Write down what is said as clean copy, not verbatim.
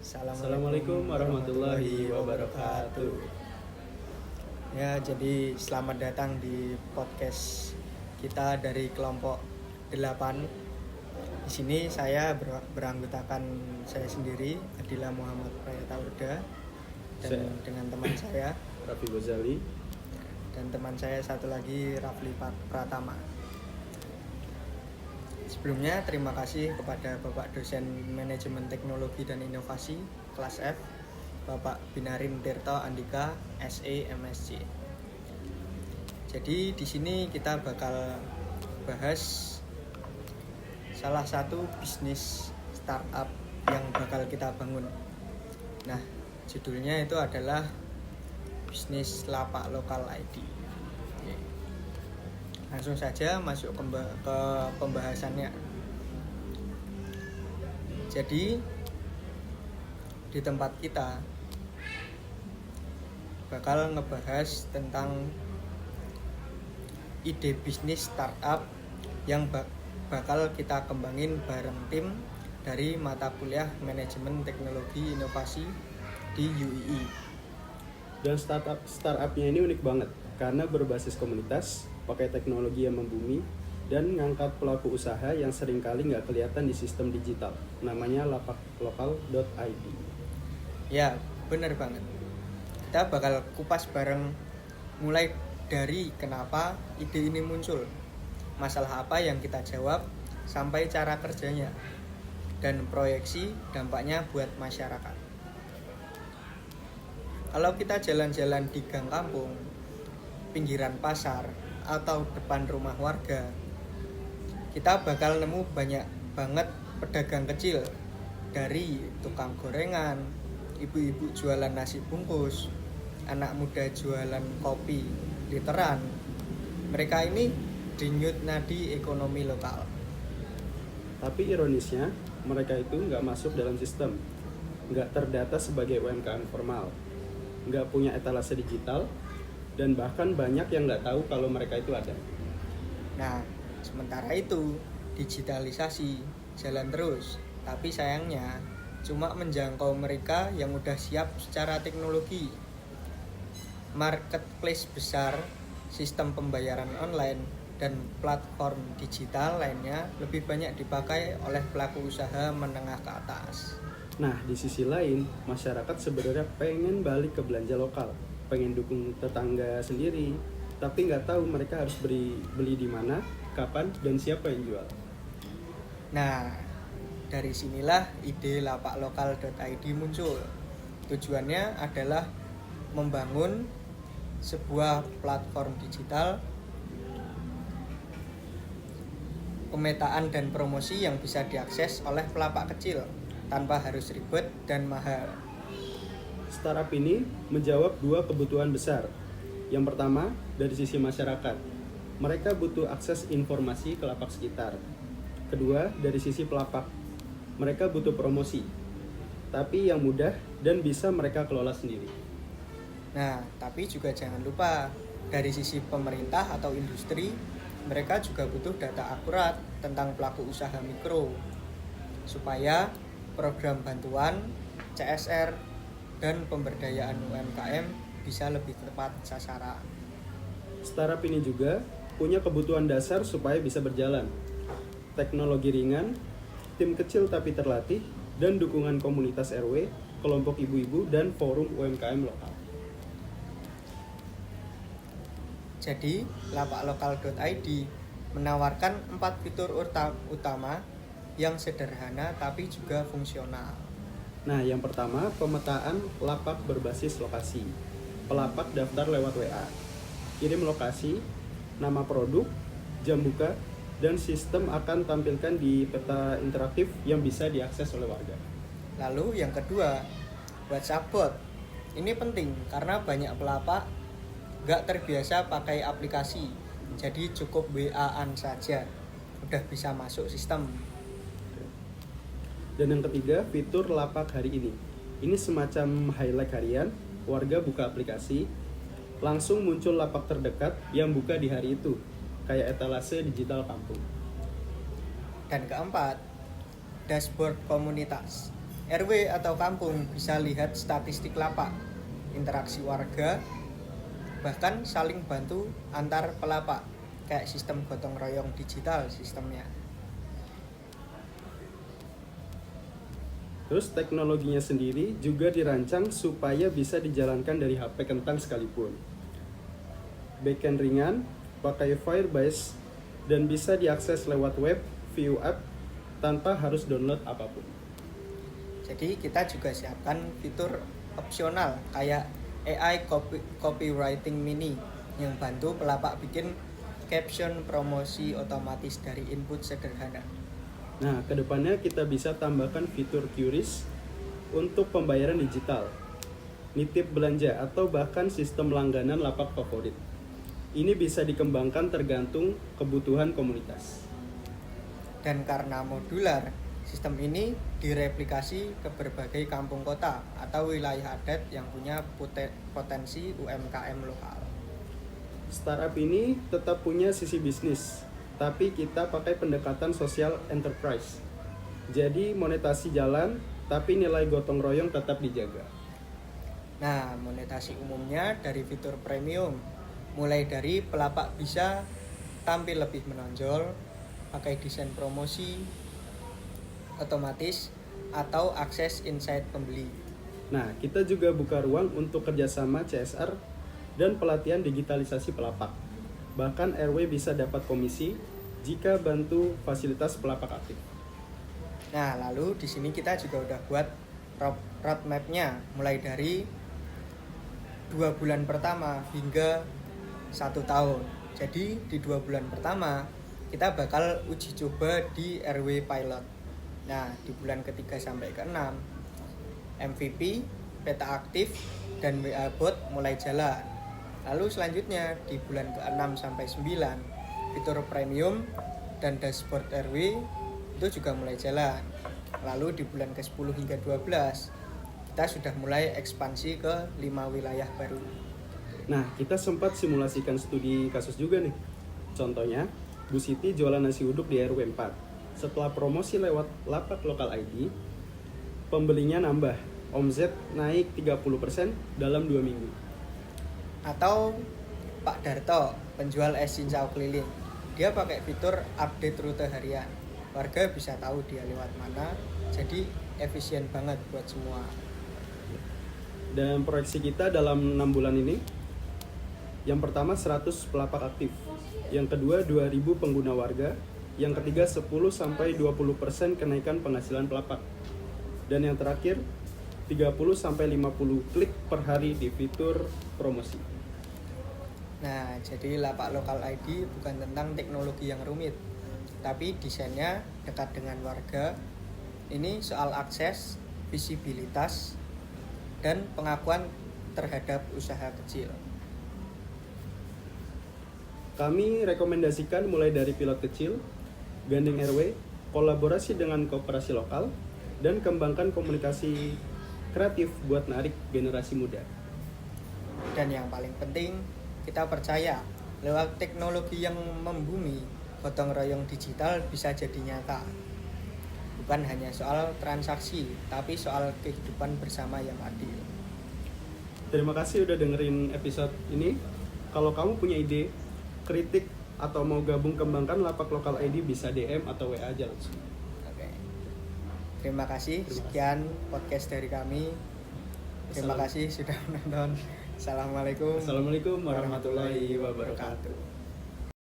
Assalamualaikum warahmatullahi wabarakatuh. Ya, jadi selamat datang di podcast kita dari kelompok 8. Di sini saya beranggotakan saya sendiri, Adila Muhammad Prayataurda, dan dengan teman saya Raffi Ghazali dan teman saya satu lagi Rafli Pratama. Sebelumnya terima kasih kepada Bapak dosen Manajemen Teknologi dan Inovasi kelas F, Bapak Binarin Tirto Andika, SE MSc. Jadi di sini kita bakal bahas salah satu bisnis startup yang bakal kita bangun. Nah, judulnya itu adalah bisnis lapak lokal ID. Langsung saja masuk ke pembahasannya. Jadi di tempat kita bakal ngebahas tentang ide bisnis startup yang bakal kita kembangin bareng tim dari mata kuliah Manajemen Teknologi Inovasi di UII. Dan startupnya ini unik banget karena berbasis komunitas, pakai teknologi yang membumi, dan ngangkat pelaku usaha yang seringkali nggak kelihatan di sistem digital. Namanya lapaklokal.id. Ya, benar banget. Kita bakal kupas bareng mulai dari kenapa ide ini muncul, masalah apa yang kita jawab, sampai cara kerjanya, dan proyeksi dampaknya buat masyarakat. Kalau kita jalan-jalan di gang kampung, pinggiran pasar, atau depan rumah warga, kita bakal nemu banyak banget pedagang kecil, dari tukang gorengan, ibu-ibu jualan nasi bungkus, anak muda jualan kopi literan. Mereka ini denyut nadi ekonomi lokal. Tapi ironisnya, mereka itu nggak masuk dalam sistem, nggak terdata sebagai UMKM formal, nggak punya etalase digital, dan bahkan banyak yang nggak tahu kalau mereka itu ada. Nah, sementara itu digitalisasi jalan terus, tapi sayangnya cuma menjangkau mereka yang udah siap secara teknologi. Marketplace besar, sistem pembayaran online, dan platform digital lainnya lebih banyak dipakai oleh pelaku usaha menengah ke atas. Nah, di sisi lain, masyarakat sebenarnya pengen balik ke belanja lokal, pengen dukung tetangga sendiri, tapi nggak tahu mereka harus beli di mana, kapan, dan siapa yang jual. Nah, dari sinilah ide lapaklokal.id muncul. Tujuannya adalah membangun sebuah platform digital pemetaan dan promosi yang bisa diakses oleh pelapak kecil tanpa harus ribet dan mahal. Startup ini menjawab dua kebutuhan besar. Yang pertama, dari sisi masyarakat. Mereka butuh akses informasi ke lapak sekitar. Kedua, dari sisi pelapak. Mereka butuh promosi, tapi yang mudah dan bisa mereka kelola sendiri. Nah, tapi juga jangan lupa, dari sisi pemerintah atau industri, mereka juga butuh data akurat tentang pelaku usaha mikro, supaya program bantuan, CSR, dan pemberdayaan UMKM bisa lebih tepat sasaran. Startup ini juga punya kebutuhan dasar supaya bisa berjalan. Teknologi ringan, tim kecil tapi terlatih, dan dukungan komunitas RW, kelompok ibu-ibu, dan forum UMKM lokal. Jadi, lapaklokal.id menawarkan 4 fitur utama yang sederhana tapi juga fungsional. Nah, yang pertama, pemetaan lapak berbasis lokasi. Pelapak daftar lewat WA. Kirim lokasi, nama produk, jam buka, dan sistem akan tampilkan di peta interaktif yang bisa diakses oleh warga. Lalu yang kedua, WhatsApp bot. Ini penting karena banyak pelapak gak terbiasa pakai aplikasi, jadi cukup WA-an saja udah bisa masuk sistem. Dan yang ketiga, fitur lapak hari ini. Ini semacam highlight harian, warga buka aplikasi, langsung muncul lapak terdekat yang buka di hari itu, kayak etalase digital kampung. Dan keempat, dashboard komunitas. RW atau kampung bisa lihat statistik lapak, interaksi warga, bahkan saling bantu antar pelapak, kayak sistem gotong royong digital sistemnya. Terus teknologinya sendiri juga dirancang supaya bisa dijalankan dari HP kentang sekalipun. Backend ringan, pakai Firebase, dan bisa diakses lewat web, view app, tanpa harus download apapun. Jadi kita juga siapkan fitur opsional kayak AI copywriting mini yang bantu pelapak bikin caption promosi otomatis dari input sederhana. Nah, kedepannya kita bisa tambahkan fitur QRIS untuk pembayaran digital, nitip belanja, atau bahkan sistem langganan lapak favorit. Ini bisa dikembangkan tergantung kebutuhan komunitas. Dan karena modular, sistem ini direplikasi ke berbagai kampung kota atau wilayah adat yang punya potensi UMKM lokal. Startup ini tetap punya sisi bisnis, tapi kita pakai pendekatan sosial enterprise. Jadi monetasi jalan, tapi nilai gotong royong tetap dijaga. Nah, monetasi umumnya dari fitur premium, mulai dari pelapak bisa tampil lebih menonjol, pakai desain promosi otomatis, atau akses insight pembeli. Nah, kita juga buka ruang untuk kerjasama CSR dan pelatihan digitalisasi pelapak. Bahkan RW bisa dapat komisi jika bantu fasilitas pelapak aktif. Nah, lalu di sini kita juga udah buat roadmap-nya, mulai dari 2 bulan pertama hingga 1 tahun. Jadi di 2 bulan pertama kita bakal uji coba di RW pilot. Nah, di bulan ketiga sampai ke-6 MVP, peta aktif, dan WA bot mulai jalan. Lalu selanjutnya di bulan ke-6 sampai 9 fitur premium dan dashboard RW itu juga mulai jalan. Lalu di bulan ke-10 hingga 12 kita sudah mulai ekspansi ke 5 wilayah baru. Nah, kita sempat simulasikan studi kasus juga nih. Contohnya, Bu Siti jualan nasi uduk di RW 4. Setelah promosi lewat lapak lokal ID, pembelinya nambah, omset naik 30% dalam 2 minggu. Atau Pak Darto, penjual es cincau keliling, dia pakai fitur update rute harian. Warga bisa tahu dia lewat mana, jadi efisien banget buat semua. Dan proyeksi kita dalam 6 bulan ini, yang pertama 100 pelapak aktif, yang kedua 2000 pengguna warga, yang ketiga 10-20% kenaikan penghasilan pelapak, dan yang terakhir 30-50 klik per hari di fitur promosi. Nah, jadi lapak lokal ID bukan tentang teknologi yang rumit, tapi desainnya dekat dengan warga. Ini soal akses, visibilitas, dan pengakuan terhadap usaha kecil. Kami rekomendasikan mulai dari pilot kecil, gandeng RW, kolaborasi dengan koperasi lokal, dan kembangkan komunikasi kreatif buat narik generasi muda. Dan yang paling penting, kita percaya lewat teknologi yang membumi, gotong royong digital bisa jadi nyata. Bukan hanya soal transaksi, tapi soal kehidupan bersama yang adil. Terima kasih udah dengerin episode ini. Kalau kamu punya ide, kritik, atau mau gabung kembangkan lapak lokal ID, bisa DM atau WA aja langsung. Oke. Terima kasih. Sekian podcast dari kami. Terima kasih sudah menonton. Assalamualaikum Assalamualaikum warahmatullahi wabarakatuh.